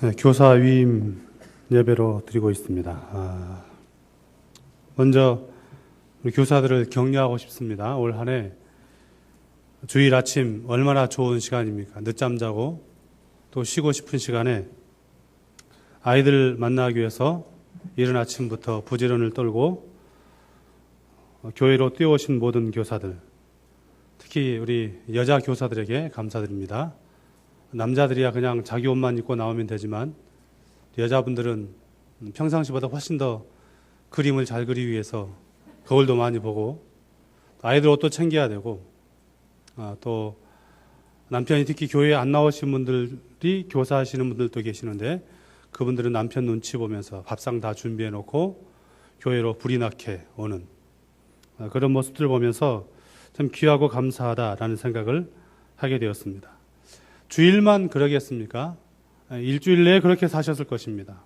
네, 교사 위임 예배로 드리고 있습니다. 먼저 우리 교사들을 격려하고 싶습니다. 올 한 해 주일 아침 얼마나 좋은 시간입니까? 늦잠 자고 또 쉬고 싶은 시간에 아이들 만나기 위해서 이른 아침부터 부지런을 떨고 교회로 뛰어오신 모든 교사들, 특히 우리 여자 교사들에게 감사드립니다. 남자들이야 그냥 자기 옷만 입고 나오면 되지만 여자분들은 평상시보다 훨씬 더 그림을 잘 그리기 위해서 거울도 많이 보고 아이들 옷도 챙겨야 되고 또 남편이 특히 교회에 안 나오신 분들이 교사하시는 분들도 계시는데 그분들은 남편 눈치 보면서 밥상 다 준비해 놓고 교회로 불이 나게 오는 그런 모습들을 보면서 참 귀하고 감사하다라는 생각을 하게 되었습니다. 주일만 그러겠습니까? 일주일 내에 그렇게 사셨을 것입니다.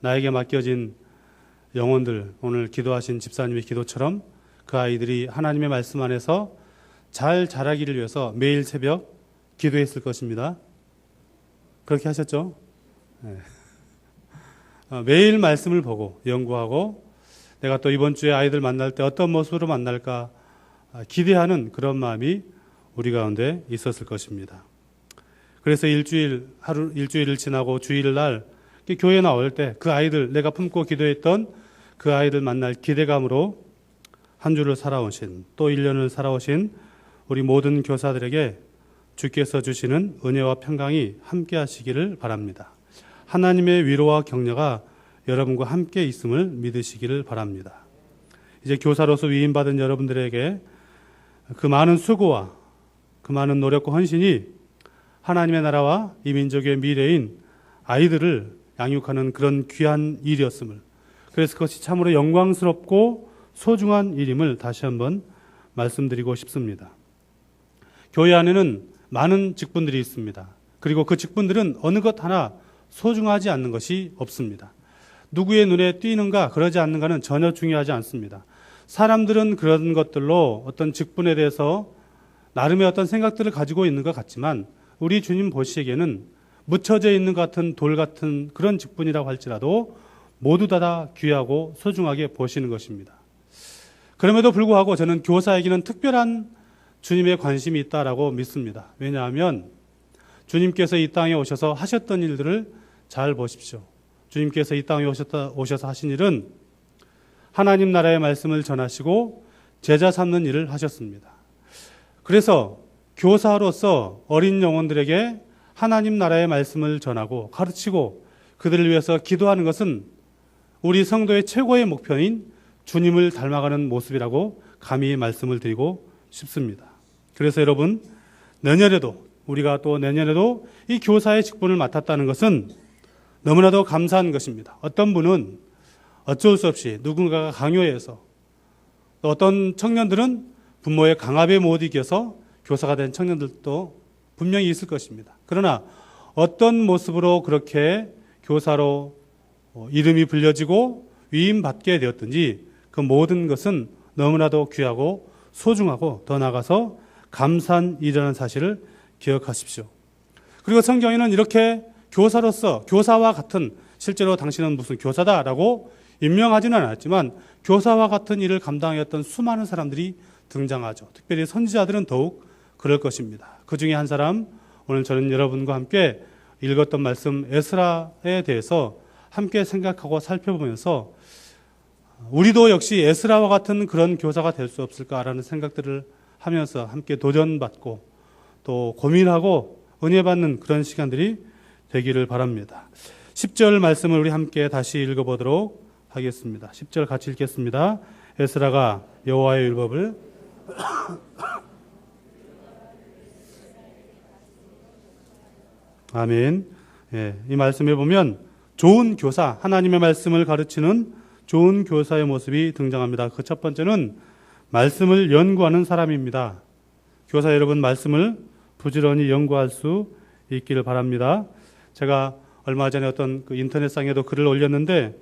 나에게 맡겨진 영혼들, 오늘 기도하신 집사님의 기도처럼 그 아이들이 하나님의 말씀 안에서 잘 자라기를 위해서 매일 새벽 기도했을 것입니다. 그렇게 하셨죠? 네. 매일 말씀을 보고 연구하고 내가 또 이번 주에 아이들 만날 때 어떤 모습으로 만날까 기대하는 그런 마음이 우리 가운데 있었을 것입니다. 그래서 일주일을 지나고 주일날 교회 나올 때 그 아이들, 내가 품고 기도했던 그 아이들 만날 기대감으로 한 주를 살아오신, 또 1년을 살아오신 우리 모든 교사들에게 주께서 주시는 은혜와 평강이 함께 하시기를 바랍니다. 하나님의 위로와 격려가 여러분과 함께 있음을 믿으시기를 바랍니다. 이제 교사로서 위임받은 여러분들에게 그 많은 수고와 그 많은 노력과 헌신이 하나님의 나라와 이 민족의 미래인 아이들을 양육하는 그런 귀한 일이었음을, 그래서 그것이 참으로 영광스럽고 소중한 일임을 다시 한번 말씀드리고 싶습니다. 교회 안에는 많은 직분들이 있습니다. 그리고 그 직분들은 어느 것 하나 소중하지 않는 것이 없습니다. 누구의 눈에 띄는가 그러지 않는가는 전혀 중요하지 않습니다. 사람들은 그런 것들로 어떤 직분에 대해서 나름의 어떤 생각들을 가지고 있는 것 같지만 우리 주님 보시기에는 묻혀져 있는 것 같은 돌 같은 그런 직분이라고 할지라도 모두 다 귀하고 소중하게 보시는 것입니다. 그럼에도 불구하고 저는 교사에게는 특별한 주님의 관심이 있다라고 믿습니다. 왜냐하면 주님께서 이 땅에 오셔서 하셨던 일들을 잘 보십시오. 주님께서 이 땅에 오셔서 하신 일은 하나님 나라의 말씀을 전하시고 제자 삼는 일을 하셨습니다. 그래서 교사로서 어린 영혼들에게 하나님 나라의 말씀을 전하고 가르치고 그들을 위해서 기도하는 것은 우리 성도의 최고의 목표인 주님을 닮아가는 모습이라고 감히 말씀을 드리고 싶습니다. 그래서 여러분, 우리가 또 내년에도 이 교사의 직분을 맡았다는 것은 너무나도 감사한 것입니다. 어떤 분은 어쩔 수 없이 누군가가 강요해서, 또 어떤 청년들은 부모의 강압에 못 이겨서 교사가 된 청년들도 분명히 있을 것입니다. 그러나 어떤 모습으로 그렇게 교사로 이름이 불려지고 위임받게 되었든지 그 모든 것은 너무나도 귀하고 소중하고 더 나아가서 감사한 일이라는 사실을 기억하십시오. 그리고 성경에는 이렇게 교사로서 교사와 같은, 실제로 당신은 무슨 교사다라고 임명하지는 않았지만 교사와 같은 일을 감당했던 수많은 사람들이 등장하죠. 특별히 선지자들은 더욱 그럴 것입니다. 그 중에 한 사람, 오늘 저는 여러분과 함께 읽었던 말씀 에스라에 대해서 함께 생각하고 살펴보면서 우리도 역시 에스라와 같은 그런 교사가 될 수 없을까라는 생각들을 하면서 함께 도전받고 또 고민하고 은혜 받는 그런 시간들이 되기를 바랍니다. 10절 말씀을 우리 함께 다시 읽어보도록 하겠습니다. 10절 같이 읽겠습니다. 에스라가 여호와의 율법을 아멘. 이 말씀에 보면 좋은 교사, 하나님의 말씀을 가르치는 좋은 교사의 모습이 등장합니다. 그 첫 번째는 말씀을 연구하는 사람입니다. 교사 여러분, 말씀을 부지런히 연구할 수 있기를 바랍니다. 제가 얼마 전에 어떤 그 인터넷상에도 글을 올렸는데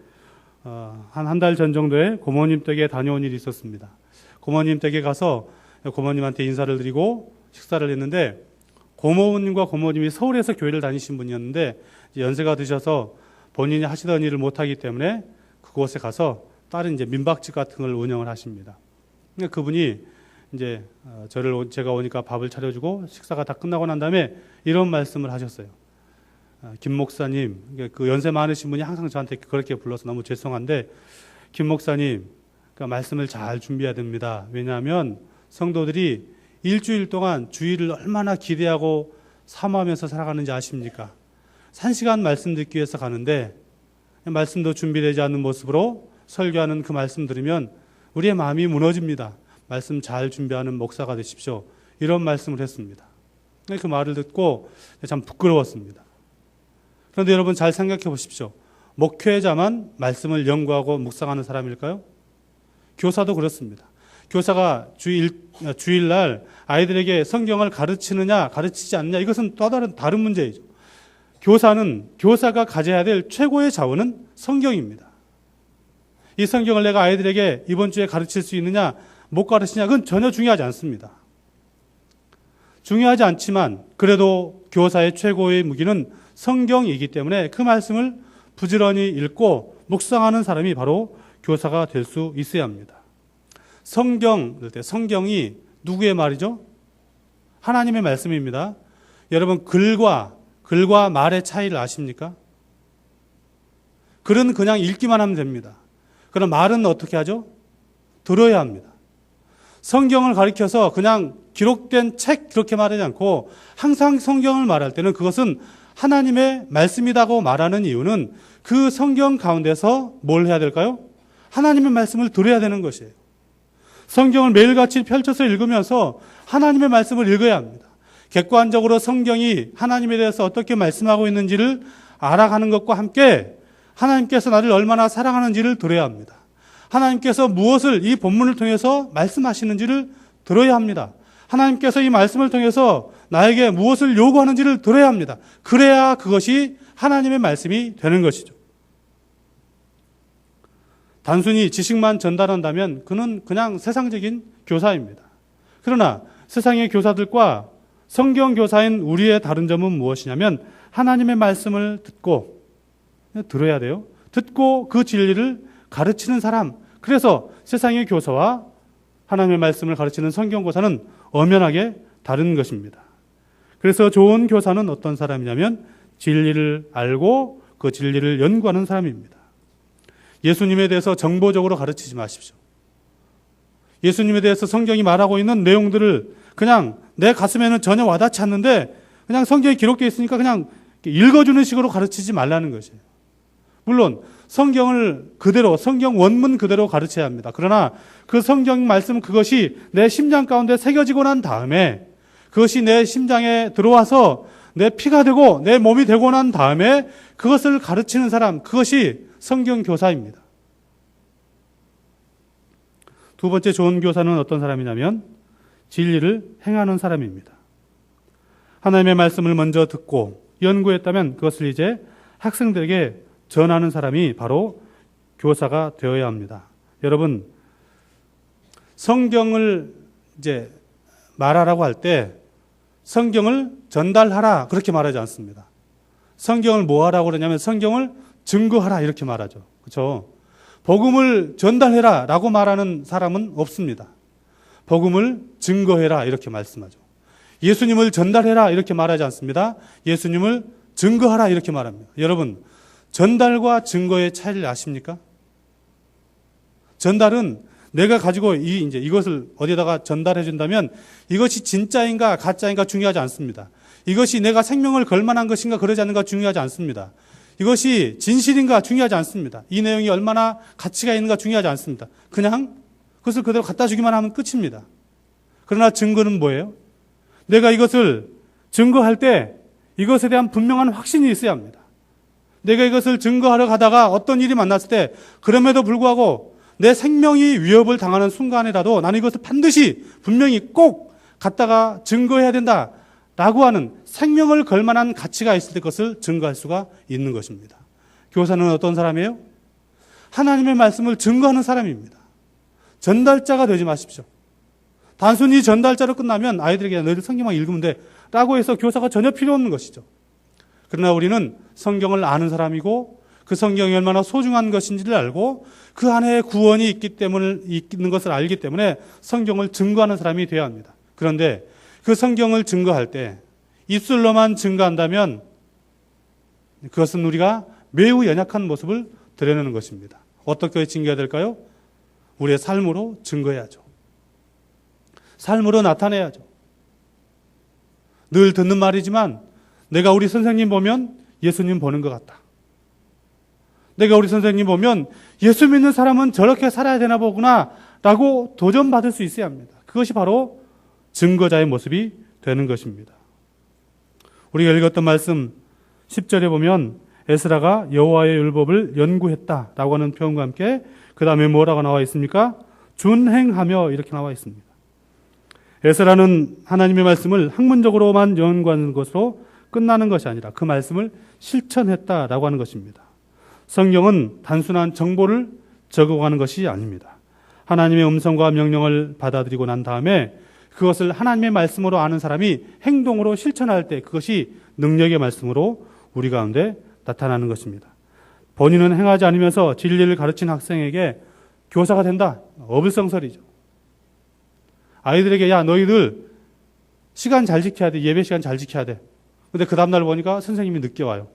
한 달 전 정도에 고모님 댁에 다녀온 일이 있었습니다. 고모님 댁에 가서 고모님한테 인사를 드리고 식사를 했는데 고모님과 고모님이 서울에서 교회를 다니신 분이었는데 연세가 드셔서 본인이 하시던 일을 못하기 때문에 그곳에 가서 다른 이제 민박집 같은 걸 운영을 하십니다. 그러니까 그분이 이제 제가 오니까 밥을 차려주고 식사가 다 끝나고 난 다음에 이런 말씀을 하셨어요. 김 목사님, 그 연세 많으신 분이 항상 저한테 그렇게 불러서 너무 죄송한데, 김 목사님, 그러니까 말씀을 잘 준비해야 됩니다. 왜냐하면 성도들이 일주일 동안 주일을 얼마나 기대하고 사모하면서 살아가는지 아십니까? 1시간 말씀 듣기 위해서 가는데 말씀도 준비되지 않는 모습으로 설교하는 그 말씀 들으면 우리의 마음이 무너집니다. 말씀 잘 준비하는 목사가 되십시오. 이런 말씀을 했습니다. 그 말을 듣고 참 부끄러웠습니다. 그런데 여러분 잘 생각해 보십시오. 목회자만 말씀을 연구하고 묵상하는 사람일까요? 교사도 그렇습니다. 교사가 주일날 아이들에게 성경을 가르치느냐 가르치지 않느냐 이것은 또 다른 문제이죠. 교사가 가져야 될 최고의 자원은 성경입니다. 이 성경을 내가 아이들에게 이번 주에 가르칠 수 있느냐 못 가르치냐 그건 전혀 중요하지 않습니다. 중요하지 않지만 그래도 교사의 최고의 무기는 성경이기 때문에 그 말씀을 부지런히 읽고 묵상하는 사람이 바로 교사가 될 수 있어야 합니다. 성경이 누구의 말이죠? 하나님의 말씀입니다. 여러분 글과 말의 차이를 아십니까? 글은 그냥 읽기만 하면 됩니다. 그럼 말은 어떻게 하죠? 들어야 합니다. 성경을 가리켜서 그냥 기록된 책 그렇게 말하지 않고 항상 성경을 말할 때는 그것은 하나님의 말씀이라고 말하는 이유는 그 성경 가운데서 뭘 해야 될까요? 하나님의 말씀을 들어야 되는 것이에요. 성경을 매일같이 펼쳐서 읽으면서 하나님의 말씀을 읽어야 합니다. 객관적으로 성경이 하나님에 대해서 어떻게 말씀하고 있는지를 알아가는 것과 함께 하나님께서 나를 얼마나 사랑하는지를 들어야 합니다. 하나님께서 무엇을 이 본문을 통해서 말씀하시는지를 들어야 합니다. 하나님께서 이 말씀을 통해서 나에게 무엇을 요구하는지를 들어야 합니다. 그래야 그것이 하나님의 말씀이 되는 것이죠. 단순히 지식만 전달한다면 그는 그냥 세상적인 교사입니다. 그러나 세상의 교사들과 성경 교사인 우리의 다른 점은 무엇이냐면 하나님의 말씀을 듣고 들어야 돼요. 듣고 그 진리를 가르치는 사람. 그래서 세상의 교사와 하나님의 말씀을 가르치는 성경 교사는 엄연하게 다른 것입니다. 그래서 좋은 교사는 어떤 사람이냐면 진리를 알고 그 진리를 연구하는 사람입니다. 예수님에 대해서 정보적으로 가르치지 마십시오. 예수님에 대해서 성경이 말하고 있는 내용들을 그냥 내 가슴에는 전혀 와닿지 않는데 그냥 성경에 기록되어 있으니까 그냥 읽어주는 식으로 가르치지 말라는 것이에요. 물론 성경을 그대로 성경 원문 그대로 가르쳐야 합니다. 그러나 그 성경 말씀 그것이 내 심장 가운데 새겨지고 난 다음에 그것이 내 심장에 들어와서 내 피가 되고 내 몸이 되고 난 다음에 그것을 가르치는 사람, 그것이 성경 교사입니다. 두 번째 좋은 교사는 어떤 사람이냐면 진리를 행하는 사람입니다. 하나님의 말씀을 먼저 듣고 연구했다면 그것을 이제 학생들에게 전하는 사람이 바로 교사가 되어야 합니다. 여러분, 성경을 이제 말하라고 할 때 성경을 전달하라 그렇게 말하지 않습니다. 성경을 뭐 하라고 그러냐면 성경을 증거하라 이렇게 말하죠. 그렇죠? 복음을 전달해라 라고 말하는 사람은 없습니다. 복음을 증거해라 이렇게 말씀하죠. 예수님을 전달해라 이렇게 말하지 않습니다. 예수님을 증거하라 이렇게 말합니다. 여러분, 전달과 증거의 차이를 아십니까? 전달은 내가 가지고 이것을 어디다가 전달해 준다면 이것이 진짜인가 가짜인가 중요하지 않습니다. 이것이 내가 생명을 걸 만한 것인가 그러지 않는가 중요하지 않습니다. 이것이 진실인가 중요하지 않습니다. 이 내용이 얼마나 가치가 있는가 중요하지 않습니다. 그냥 그것을 그대로 갖다 주기만 하면 끝입니다. 그러나 증거는 뭐예요? 내가 이것을 증거할 때 이것에 대한 분명한 확신이 있어야 합니다. 내가 이것을 증거하러 가다가 어떤 일이 만났을 때 그럼에도 불구하고 내 생명이 위협을 당하는 순간이라도 나는 이것을 반드시 분명히 꼭 갖다가 증거해야 된다라고 하는 생명을 걸 만한 가치가 있을 때 그것을 증거할 수가 있는 것입니다. 교사는 어떤 사람이에요? 하나님의 말씀을 증거하는 사람입니다. 전달자가 되지 마십시오. 단순히 전달자로 끝나면 아이들에게 너희들 성경만 읽으면 돼 라고 해서 교사가 전혀 필요 없는 것이죠. 그러나 우리는 성경을 아는 사람이고 그 성경이 얼마나 소중한 것인지를 알고 그 안에 구원이 있는 것을 알기 때문에 성경을 증거하는 사람이 되어야 합니다. 그런데 그 성경을 증거할 때 입술로만 증거한다면 그것은 우리가 매우 연약한 모습을 드러내는 것입니다. 어떻게 증거해야 될까요? 우리의 삶으로 증거해야죠. 삶으로 나타내야죠. 늘 듣는 말이지만 내가 우리 선생님 보면 예수님 보는 것 같다. 내가 우리 선생님 보면 예수 믿는 사람은 저렇게 살아야 되나 보구나 라고 도전받을 수 있어야 합니다. 그것이 바로 증거자의 모습이 되는 것입니다. 우리가 읽었던 말씀 10절에 보면 에스라가 여호와의 율법을 연구했다라고 하는 표현과 함께 그 다음에 뭐라고 나와 있습니까? 준행하며 이렇게 나와 있습니다. 에스라는 하나님의 말씀을 학문적으로만 연구하는 것으로 끝나는 것이 아니라 그 말씀을 실천했다라고 하는 것입니다. 성경은 단순한 정보를 적어가는 것이 아닙니다. 하나님의 음성과 명령을 받아들이고 난 다음에 그것을 하나님의 말씀으로 아는 사람이 행동으로 실천할 때 그것이 능력의 말씀으로 우리 가운데 나타나는 것입니다. 본인은 행하지 않으면서 진리를 가르친 학생에게 교사가 된다. 어불성설이죠. 아이들에게 야 너희들 시간 잘 지켜야 돼. 예배 시간 잘 지켜야 돼. 근데 그 다음날 보니까 선생님이 늦게 와요.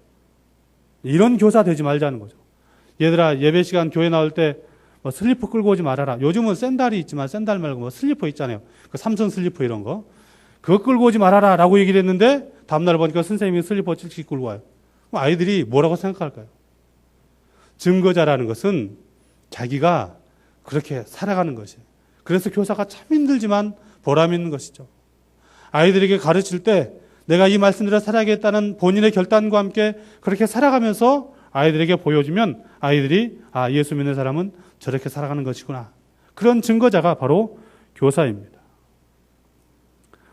이런 교사 되지 말자는 거죠. 얘들아 예배 시간 교회 나올 때 뭐 슬리퍼 끌고 오지 말아라. 요즘은 샌달이 있지만 샌달 말고 뭐 슬리퍼 있잖아요. 그 삼선 슬리퍼 이런 거. 그거 끌고 오지 말아라 라고 얘기를 했는데 다음날 보니까 선생님이 슬리퍼 찔찔 끌고 와요. 그럼 아이들이 뭐라고 생각할까요? 증거자라는 것은 자기가 그렇게 살아가는 것이에요. 그래서 교사가 참 힘들지만 보람 있는 것이죠. 아이들에게 가르칠 때 내가 이 말씀대로 살아야겠다는 본인의 결단과 함께 그렇게 살아가면서 아이들에게 보여주면 아이들이 예수 믿는 사람은 저렇게 살아가는 것이구나. 그런 증거자가 바로 교사입니다.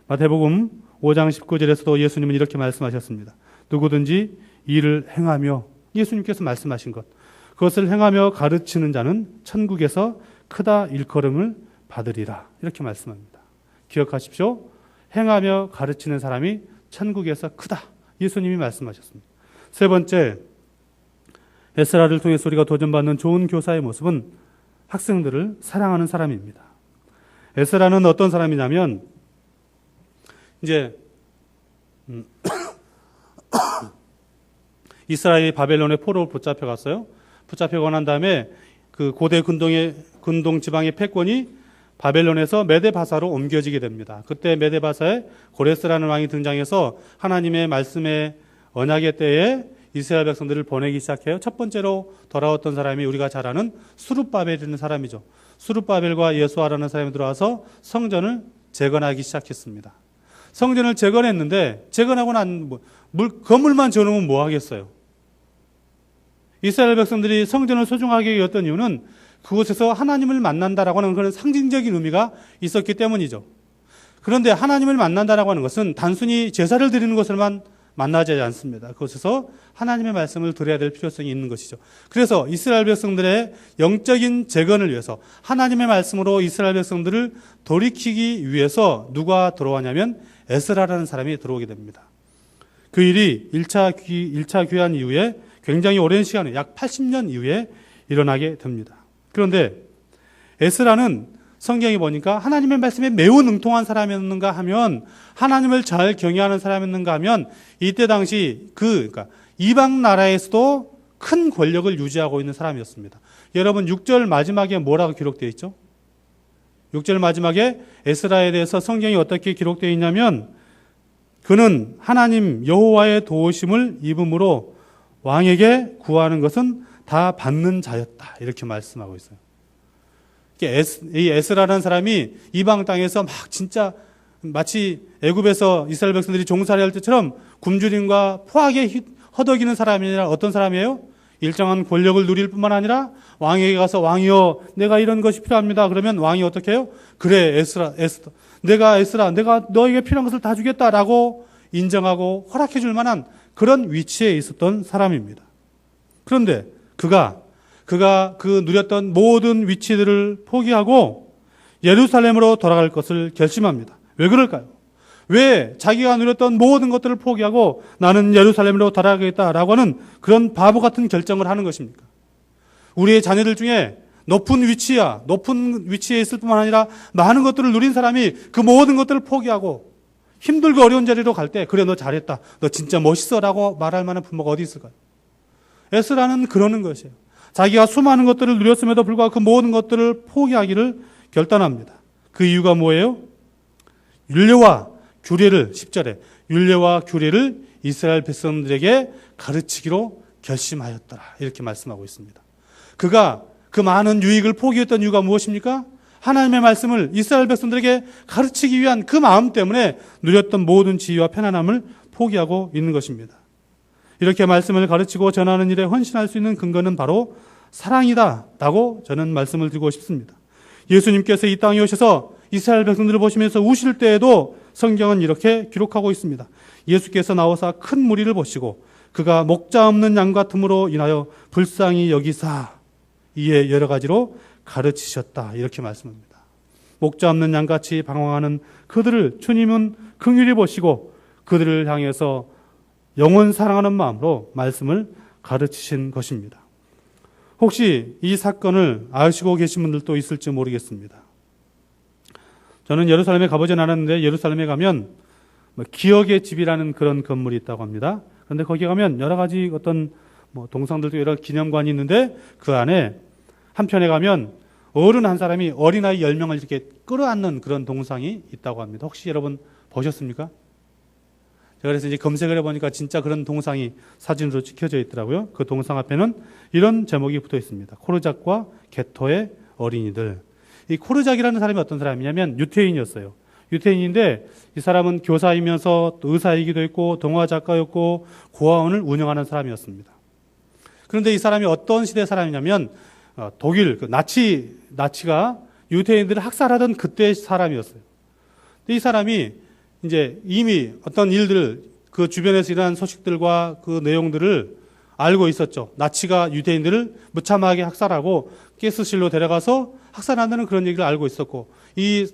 마태복음 5장 19절에서도 예수님은 이렇게 말씀하셨습니다. 누구든지 이를 행하며 예수님께서 말씀하신 것 그것을 행하며 가르치는 자는 천국에서 크다 일컬음을 받으리라. 이렇게 말씀합니다. 기억하십시오. 행하며 가르치는 사람이 천국에서 크다. 예수님이 말씀하셨습니다. 세 번째, 에스라를 통해서 우리가 도전받는 좋은 교사의 모습은 학생들을 사랑하는 사람입니다. 에스라는 어떤 사람이냐면 이제 이스라엘이 바벨론의 포로로 붙잡혀 갔어요. 붙잡혀고 난 다음에 그 고대 근동 지방의 패권이 바벨론에서 메데바사로 옮겨지게 됩니다. 그때 메데바사에 고레스라는 왕이 등장해서 하나님의 말씀의 언약의 때에 이스라엘 백성들을 보내기 시작해요. 첫 번째로 돌아왔던 사람이 우리가 잘 아는 수룹바벨이라는 사람이죠. 수룹바벨과 예수아라는 사람이 들어와서 성전을 재건하기 시작했습니다. 성전을 재건했는데 재건하고 난 건물만 지어놓으면 뭐 하겠어요? 이스라엘 백성들이 성전을 소중하게 여겼던 이유는 그곳에서 하나님을 만난다라고 하는 그런 상징적인 의미가 있었기 때문이죠. 그런데 하나님을 만난다라고 하는 것은 단순히 제사를 드리는 것을만 만나지 않습니다. 그곳에서 하나님의 말씀을 들어야 될 필요성이 있는 것이죠. 그래서 이스라엘 백성들의 영적인 재건을 위해서 하나님의 말씀으로 이스라엘 백성들을 돌이키기 위해서 누가 들어왔냐면 에스라라는 사람이 들어오게 됩니다. 그 일이 1차 귀환 이후에 굉장히 오랜 시간에 약 80년 이후에 일어나게 됩니다. 그런데 에스라는 성경이 보니까 하나님의 말씀에 매우 능통한 사람이었는가 하면 하나님을 잘 경외하는 사람이었는가 하면 이때 당시 그러니까 이방 나라에서도 큰 권력을 유지하고 있는 사람이었습니다. 여러분 6절 마지막에 뭐라고 기록되어 있죠? 6절 마지막에 에스라에 대해서 성경이 어떻게 기록되어 있냐면 그는 하나님 여호와의 도우심을 입음으로 왕에게 구하는 것은 다 받는 자였다. 이렇게 말씀하고 있어요. 이 에스라라는 사람이 이방 땅에서 막 진짜 마치 애굽에서 이스라엘 백성들이 종살이 할 때처럼 굶주림과 포악에 허덕이는 사람이 아니라 어떤 사람이에요? 일정한 권력을 누릴 뿐만 아니라 왕에게 가서 왕이여 내가 이런 것이 필요합니다. 그러면 왕이 어떻게 해요? 그래 에스라 내가 너에게 필요한 것을 다 주겠다라고 인정하고 허락해 줄 만한 그런 위치에 있었던 사람입니다. 그런데 그가 그 누렸던 모든 위치들을 포기하고 예루살렘으로 돌아갈 것을 결심합니다. 왜 그럴까요? 왜 자기가 누렸던 모든 것들을 포기하고 나는 예루살렘으로 달아가겠다라고 하는 그런 바보 같은 결정을 하는 것입니까? 우리의 자녀들 중에 높은 위치에 있을 뿐만 아니라 많은 것들을 누린 사람이 그 모든 것들을 포기하고 힘들고 어려운 자리로 갈 때, 그래 너 잘했다, 너 진짜 멋있어 라고 말할 만한 부모가 어디 있을까요? 에스라는 그러는 것이에요. 자기가 수많은 것들을 누렸음에도 불구하고 그 모든 것들을 포기하기를 결단합니다. 그 이유가 뭐예요? 율례와 규례를, 10절에 율례와 규례를 이스라엘 백성들에게 가르치기로 결심하였더라, 이렇게 말씀하고 있습니다. 그가 그 많은 유익을 포기했던 이유가 무엇입니까? 하나님의 말씀을 이스라엘 백성들에게 가르치기 위한 그 마음 때문에 누렸던 모든 지위와 편안함을 포기하고 있는 것입니다. 이렇게 말씀을 가르치고 전하는 일에 헌신할 수 있는 근거는 바로 사랑이다라고 저는 말씀을 드리고 싶습니다. 예수님께서 이 땅에 오셔서 이스라엘 백성들을 보시면서 우실 때에도 성경은 이렇게 기록하고 있습니다. 예수께서 나오사 큰 무리를 보시고 그가 목자 없는 양 같음으로 인하여 불쌍히 여기사 이에 여러 가지로 가르치셨다, 이렇게 말씀합니다. 목자 없는 양같이 방황하는 그들을 주님은 긍휼히 보시고 그들을 향해서 영원 사랑하는 마음으로 말씀을 가르치신 것입니다. 혹시 이 사건을 아시고 계신 분들도 있을지 모르겠습니다. 저는 예루살렘에 가보진 않았는데 예루살렘에 가면 기억의 집이라는 그런 건물이 있다고 합니다. 그런데 거기 가면 여러 가지 어떤 동상들도 여러 기념관이 있는데 그 안에 한편에 가면 어른 한 사람이 어린아이 10명을 이렇게 끌어안는 그런 동상이 있다고 합니다. 혹시 여러분 보셨습니까? 제가 그래서 이제 검색을 해보니까 진짜 그런 동상이 사진으로 찍혀져 있더라고요. 그 동상 앞에는 이런 제목이 붙어 있습니다. 코르작과 게토의 어린이들. 이 코르작이라는 사람이 어떤 사람이냐면 유태인이었어요. 유태인인데 이 사람은 교사이면서 또 의사이기도 했고 동화 작가였고 고아원을 운영하는 사람이었습니다. 그런데 이 사람이 어떤 시대 사람이냐면 독일 나치가 유태인들을 학살하던 그때 사람이었어요. 근데 이 사람이 이제 이미 어떤 일들을 그 주변에서 일어난 소식들과 그 내용들을 알고 있었죠. 나치가 유대인들을 무참하게 학살하고 가스실로 데려가서 학살한다는 그런 얘기를 알고 있었고, 이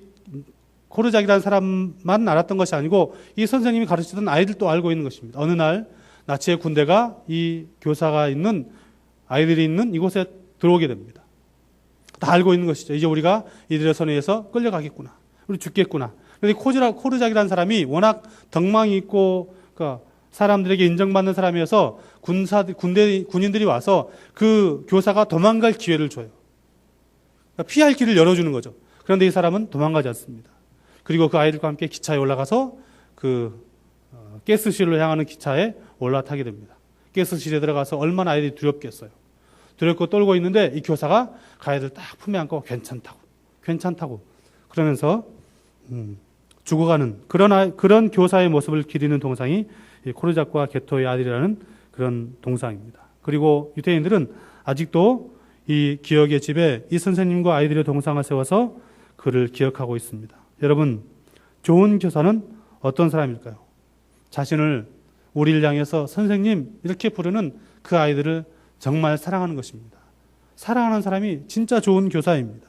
코르작이라는 사람만 알았던 것이 아니고 이 선생님이 가르치던 아이들도 알고 있는 것입니다. 어느 날 나치의 군대가 이 교사가 있는 아이들이 있는 이곳에 들어오게 됩니다. 다 알고 있는 것이죠. 이제 우리가 이들의 손에 의해서 끌려가겠구나, 우리 죽겠구나. 그런데 코르작이라는 사람이 워낙 덕망이 있고 그러니까 사람들에게 인정받는 사람이어서 군인들이 와서 그 교사가 도망갈 기회를 줘요. 그러니까 피할 길을 열어주는 거죠. 그런데 이 사람은 도망가지 않습니다. 그리고 그 아이들과 함께 기차에 올라가서 그 가스실로 향하는 기차에 올라타게 됩니다. 가스실에 들어가서 얼마나 아이들이 두렵겠어요. 두렵고 떨고 있는데 이 교사가 그 아이들 딱 품에 안고 괜찮다고 그러면서 죽어가는 그런 교사의 모습을 기리는 동상이 코르작과 게토의 아들이라는 그런 동상입니다. 그리고 유대인들은 아직도 이 기억의 집에 이 선생님과 아이들의 동상을 세워서 그를 기억하고 있습니다. 여러분, 좋은 교사는 어떤 사람일까요? 자신을 우리를 향해서 선생님 이렇게 부르는 그 아이들을 정말 사랑하는 것입니다. 사랑하는 사람이 진짜 좋은 교사입니다.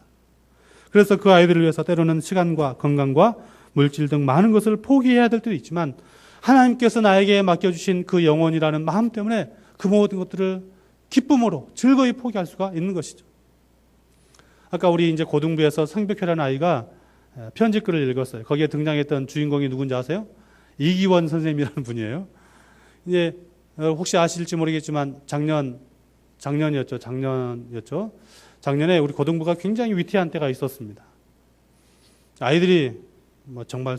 그래서 그 아이들을 위해서 때로는 시간과 건강과 물질 등 많은 것을 포기해야 될 때도 있지만 하나님께서 나에게 맡겨주신 그 영혼이라는 마음 때문에 그 모든 것들을 기쁨으로 즐거이 포기할 수가 있는 것이죠. 아까 우리 이제 고등부에서 성백회라는 아이가 편지글을 읽었어요. 거기에 등장했던 주인공이 누군지 아세요? 이기원 선생님이라는 분이에요. 이제 혹시 아실지 모르겠지만 작년이었죠. 작년에 우리 고등부가 굉장히 위태한 때가 있었습니다. 아이들이 정말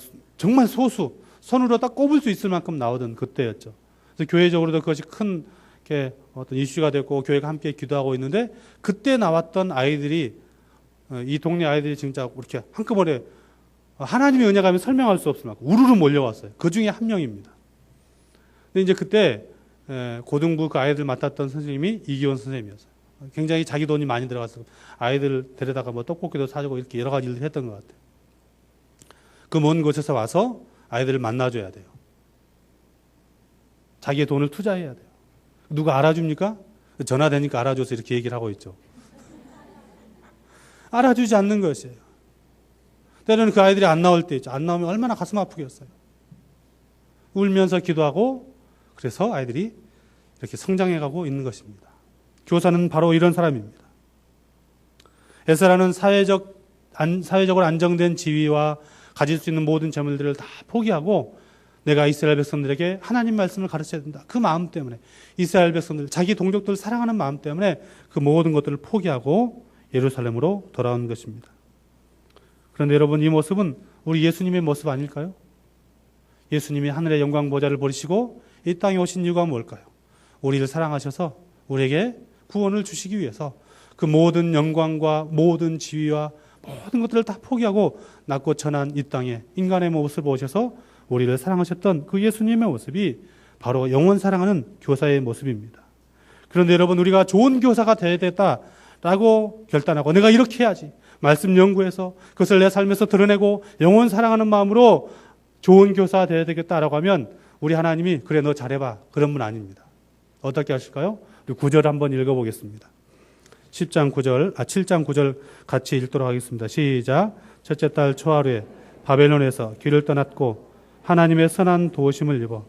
소수, 손으로 딱 꼽을 수 있을 만큼 나오던 그때였죠. 그래서 교회적으로도 그것이 큰 어떤 이슈가 됐고 교회가 함께 기도하고 있는데 그때 나왔던 아이들이 이 동네 아이들이 진짜 이렇게 한꺼번에 하나님의 은혜가 하면 설명할 수 없을 만큼 우르르 몰려왔어요. 그 중에 한 명입니다. 근데 이제 그때 고등부 그 아이들 맡았던 선생님이 이기원 선생님이었어요. 굉장히 자기 돈이 많이 들어가서 아이들 데려다가 떡볶이도 사주고 이렇게 여러 가지 일을 했던 것 같아요. 그 먼 곳에서 와서 아이들을 만나줘야 돼요. 자기의 돈을 투자해야 돼요. 누가 알아줍니까? 전화되니까 알아줘서 이렇게 얘기를 하고 있죠. 알아주지 않는 것이에요. 때로는 그 아이들이 안 나올 때 있죠. 안 나오면 얼마나 가슴 아프겠어요. 울면서 기도하고 그래서 아이들이 이렇게 성장해가고 있는 것입니다. 교사는 바로 이런 사람입니다. 에스라는 사회적으로 안정된 지위와 가질 수 있는 모든 재물들을 다 포기하고 내가 이스라엘 백성들에게 하나님 말씀을 가르쳐야 된다. 그 마음 때문에 이스라엘 백성들, 자기 동족들을 사랑하는 마음 때문에 그 모든 것들을 포기하고 예루살렘으로 돌아온 것입니다. 그런데 여러분, 이 모습은 우리 예수님의 모습 아닐까요? 예수님이 하늘의 영광 보좌를 버리시고 이 땅에 오신 이유가 뭘까요? 우리를 사랑하셔서 우리에게 구원을 주시기 위해서 그 모든 영광과 모든 지위와 모든 것들을 다 포기하고 낮고 천한 이 땅에 인간의 모습을 보셔서 우리를 사랑하셨던 그 예수님의 모습이 바로 영원 사랑하는 교사의 모습입니다. 그런데 여러분, 우리가 좋은 교사가 되어야 되겠다라고 결단하고 내가 이렇게 해야지, 말씀 연구해서 그것을 내 삶에서 드러내고 영원 사랑하는 마음으로 좋은 교사가 되어야 되겠다라고 하면 우리 하나님이 그래 너 잘해봐, 그런 분 아닙니다. 어떻게 하실까요? 우리 9절 한번 읽어보겠습니다. 7장 9절 같이 읽도록 하겠습니다. 시작. 첫째 달 초하루에 바벨론에서 길을 떠났고 하나님의 선한 도우심을 입어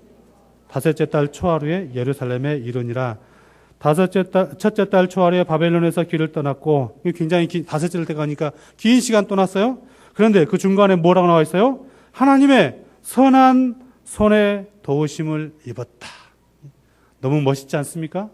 다섯째 달 초하루에 예루살렘에 이르니라. 첫째 달 초하루에 바벨론에서 길을 떠났고, 굉장히 다섯째 때 가니까 긴 시간 떠났어요. 그런데 그 중간에 뭐라고 나와 있어요? 하나님의 선한 손에 도우심을 입었다. 너무 멋있지 않습니까?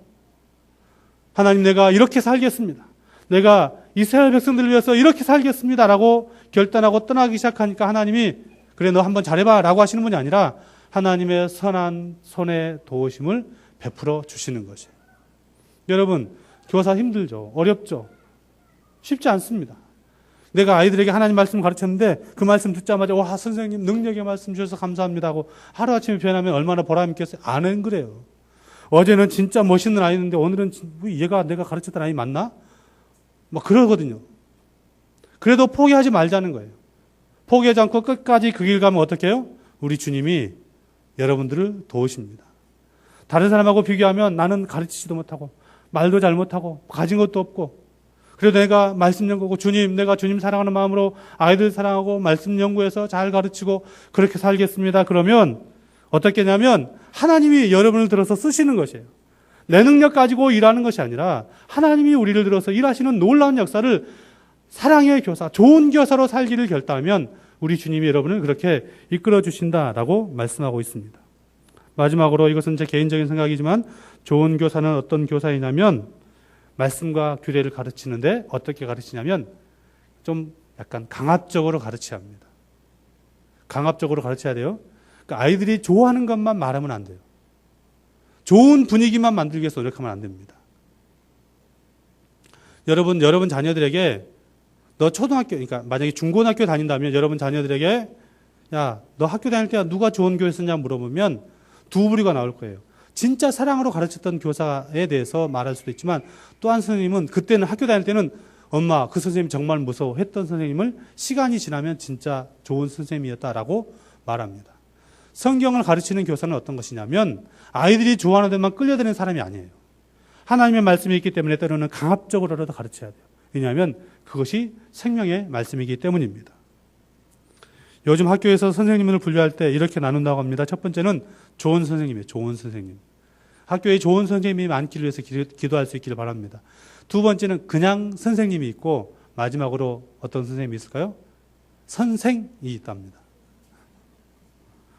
하나님, 내가 이렇게 살겠습니다. 내가 이스라엘 백성들을 위해서 이렇게 살겠습니다 라고 결단하고 떠나기 시작하니까 하나님이 그래 너 한번 잘해봐 라고 하시는 분이 아니라 하나님의 선한 손에 도우심을 베풀어 주시는 것이에요. 여러분, 교사 힘들죠? 어렵죠? 쉽지 않습니다. 내가 아이들에게 하나님 말씀 가르쳤는데 그 말씀 듣자마자 와, 선생님 능력의 말씀 주셔서 감사합니다 하고 하루아침에 변하면 얼마나 보람 있겠어요? 안 그래요. 어제는 진짜 멋있는 아이였는데 오늘은 얘가 내가 가르쳤던 아이 맞나? 막 그러거든요. 그래도 포기하지 말자는 거예요. 포기하지 않고 끝까지 그 길 가면 어떻게 해요? 우리 주님이 여러분들을 도우십니다. 다른 사람하고 비교하면 나는 가르치지도 못하고 말도 잘 못하고 가진 것도 없고, 그래도 내가 말씀 연구하고 내가 주님 사랑하는 마음으로 아이들 사랑하고 말씀 연구해서 잘 가르치고 그렇게 살겠습니다. 그러면 어떻게 하냐면 하나님이 여러분을 들어서 쓰시는 것이에요. 내 능력 가지고 일하는 것이 아니라 하나님이 우리를 들어서 일하시는 놀라운 역사를 사랑의 교사, 좋은 교사로 살기를 결단하면 우리 주님이 여러분을 그렇게 이끌어 주신다라고 말씀하고 있습니다. 마지막으로, 이것은 제 개인적인 생각이지만 좋은 교사는 어떤 교사이냐면 말씀과 규례를 가르치는데 어떻게 가르치냐면 좀 약간 강압적으로 가르쳐야 합니다. 강압적으로 가르쳐야 돼요. 그러니까 아이들이 좋아하는 것만 말하면 안 돼요. 좋은 분위기만 만들기 위해서 노력하면 안 됩니다. 여러분 자녀들에게 너 초등학교, 그러니까 만약에 중고등학교 다닌다면 여러분 자녀들에게 야, 너 학교 다닐 때 누가 좋은 교사였냐 물어보면 두 부류가 나올 거예요. 진짜 사랑으로 가르쳤던 교사에 대해서 말할 수도 있지만 또 한 선생님은 그때는 학교 다닐 때는 엄마 그 선생님 정말 무서워했던 선생님을 시간이 지나면 진짜 좋은 선생님이었다라고 말합니다. 성경을 가르치는 교사는 어떤 것이냐면 아이들이 좋아하는 데만 끌려드는 사람이 아니에요. 하나님의 말씀이 있기 때문에 때로는 강압적으로라도 가르쳐야 돼요. 왜냐하면 그것이 생명의 말씀이기 때문입니다. 요즘 학교에서 선생님을 분류할 때 이렇게 나눈다고 합니다. 첫 번째는 좋은 선생님이에요. 좋은 선생님. 학교에 좋은 선생님이 많기를 위해서 기도할 수 있기를 바랍니다. 두 번째는 그냥 선생님이 있고 마지막으로 어떤 선생님이 있을까요? 선생이 있답니다.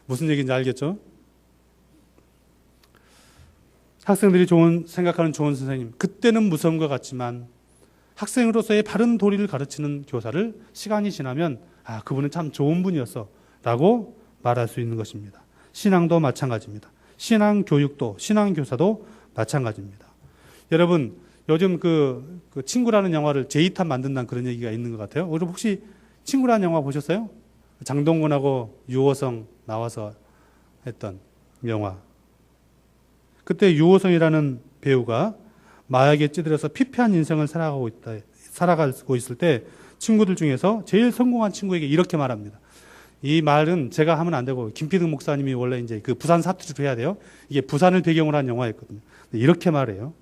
무슨 얘기인지 알겠죠? 학생들이 생각하는 좋은 선생님, 그때는 무서운 것 같지만 학생으로서의 바른 도리를 가르치는 교사를 시간이 지나면 아, 그분은 참 좋은 분이었어 라고 말할 수 있는 것입니다. 신앙도 마찬가지입니다. 신앙 교육도, 신앙 교사도 마찬가지입니다. 여러분, 요즘 그 친구라는 영화를 제2탄 만든다는 그런 얘기가 있는 것 같아요. 여러분 혹시 친구라는 영화 보셨어요? 장동건하고 유호성 나와서 했던 영화. 그때 유호성이라는 배우가 마약에 찌들어서 피폐한 인생을 살아가고 있을 때 친구들 중에서 제일 성공한 친구에게 이렇게 말합니다. 이 말은 제가 하면 안 되고 김필득 목사님이 원래 이제 그 부산 사투리로 해야 돼요. 이게 부산을 배경으로 한 영화였거든요. 이렇게 말해요.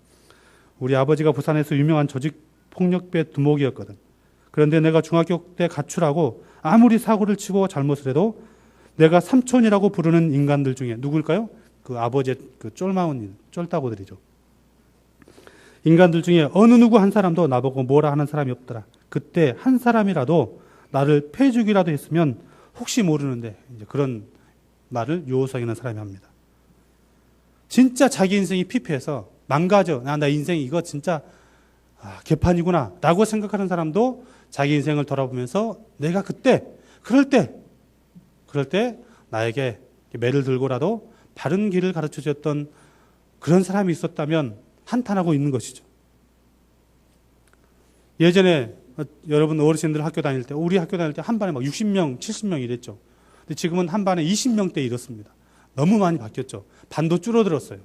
우리 아버지가 부산에서 유명한 조직폭력배 두목이었거든. 그런데 내가 중학교 때 가출하고 아무리 사고를 치고 잘못을 해도 내가 삼촌이라고 부르는 인간들 중에 누굴까요? 그 아버지의 그 쫄마운 쫄따구들이죠. 인간들 중에 어느 누구 한 사람도 나보고 뭐라 하는 사람이 없더라. 그때 한 사람이라도 나를 패주기라도 했으면 혹시 모르는데, 이제 그런 말을 요호성이라는 사람이 합니다. 진짜 자기 인생이 피폐해서 망가져. 나 인생 이거 진짜 개판이구나 라고 생각하는 사람도 자기 인생을 돌아보면서 내가 그럴 때 나에게 매를 들고라도 바른 길을 가르쳐 줬던 그런 사람이 있었다면 한탄하고 있는 것이죠. 예전에 여러분 어르신들 학교 다닐 때, 우리 학교 다닐 때 한 반에 막 60명, 70명 이랬죠. 근데 지금은 한 반에 20명대 이렇습니다. 너무 많이 바뀌었죠. 반도 줄어들었어요.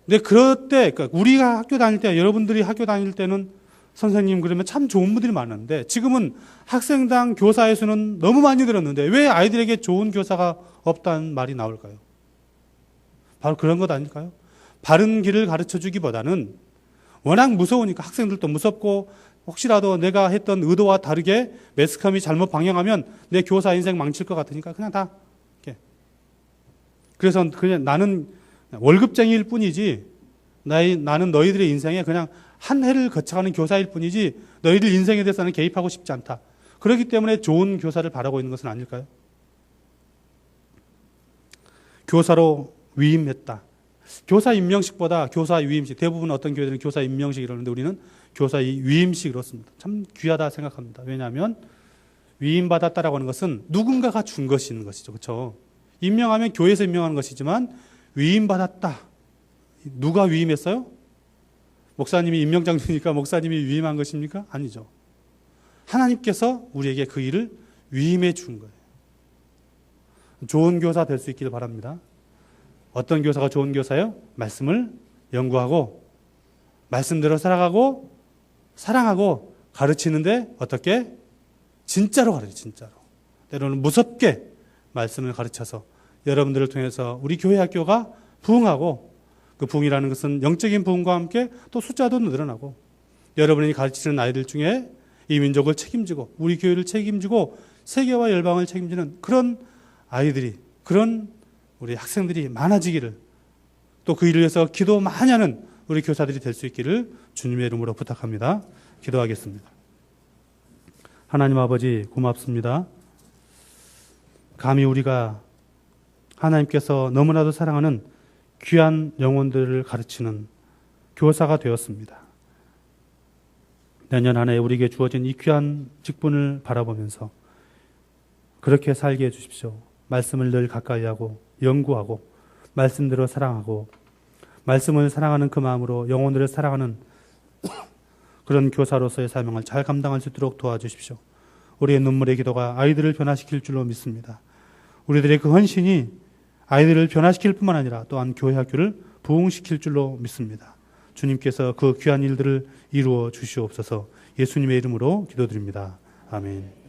근데 그럴 때, 그러니까 우리가 학교 다닐 때, 여러분들이 학교 다닐 때는 선생님 그러면 참 좋은 분들이 많은데, 지금은 학생당 교사의 수는 너무 많이 늘었는데 왜 아이들에게 좋은 교사가 없다는 말이 나올까요? 바로 그런 것 아닐까요? 바른 길을 가르쳐 주기보다는 워낙 무서우니까, 학생들도 무섭고 혹시라도 내가 했던 의도와 다르게 매스컴이 잘못 방향하면 내 교사 인생 망칠 것 같으니까 그냥 다 이렇게. 그래서 그냥 나는 월급쟁이일 뿐이지, 나는 너희들의 인생에 그냥 한 해를 거쳐가는 교사일 뿐이지 너희들 인생에 대해서는 개입하고 싶지 않다. 그렇기 때문에 좋은 교사를 바라고 있는 것은 아닐까요? 교사로 위임했다. 교사 임명식보다 교사 위임식, 대부분 어떤 교회들은 교사 임명식 이러는데 우리는 교사 위임식 이렇습니다. 참 귀하다 생각합니다. 왜냐하면 위임받았다라고 하는 것은 누군가가 준 것이 있는 것이죠. 그렇죠? 임명하면 교회에서 임명하는 것이지만 위임받았다. 누가 위임했어요? 목사님이 임명장주니까 목사님이 위임한 것입니까? 아니죠. 하나님께서 우리에게 그 일을 위임해 준 거예요. 좋은 교사 될 수 있기를 바랍니다. 어떤 교사가 좋은 교사예요? 말씀을 연구하고 말씀대로 살아가고 사랑하고 가르치는데 어떻게? 진짜로 가르쳐요. 진짜로. 때로는 무섭게 말씀을 가르쳐서 여러분들을 통해서 우리 교회 학교가 부흥하고, 그 부흥이라는 것은 영적인 부흥과 함께 또 숫자도 늘어나고, 여러분이 가르치는 아이들 중에 이 민족을 책임지고 우리 교회를 책임지고 세계와 열방을 책임지는 그런 아이들이, 그런 우리 학생들이 많아지기를, 또 그 일을 위해서 기도 많이 하는 우리 교사들이 될 수 있기를 주님의 이름으로 부탁합니다. 기도하겠습니다. 하나님 아버지 고맙습니다. 감히 우리가 하나님께서 너무나도 사랑하는 귀한 영혼들을 가르치는 교사가 되었습니다. 내년 한 해 우리에게 주어진 이 귀한 직분을 바라보면서 그렇게 살게 해주십시오. 말씀을 늘 가까이 하고 연구하고 말씀대로 사랑하고 말씀을 사랑하는 그 마음으로 영혼들을 사랑하는 그런 교사로서의 사명을 잘 감당할 수 있도록 도와주십시오. 우리의 눈물의 기도가 아이들을 변화시킬 줄로 믿습니다. 우리들의 그 헌신이 아이들을 변화시킬 뿐만 아니라 또한 교회 학교를 부흥시킬 줄로 믿습니다. 주님께서 그 귀한 일들을 이루어 주시옵소서. 예수님의 이름으로 기도드립니다. 아멘.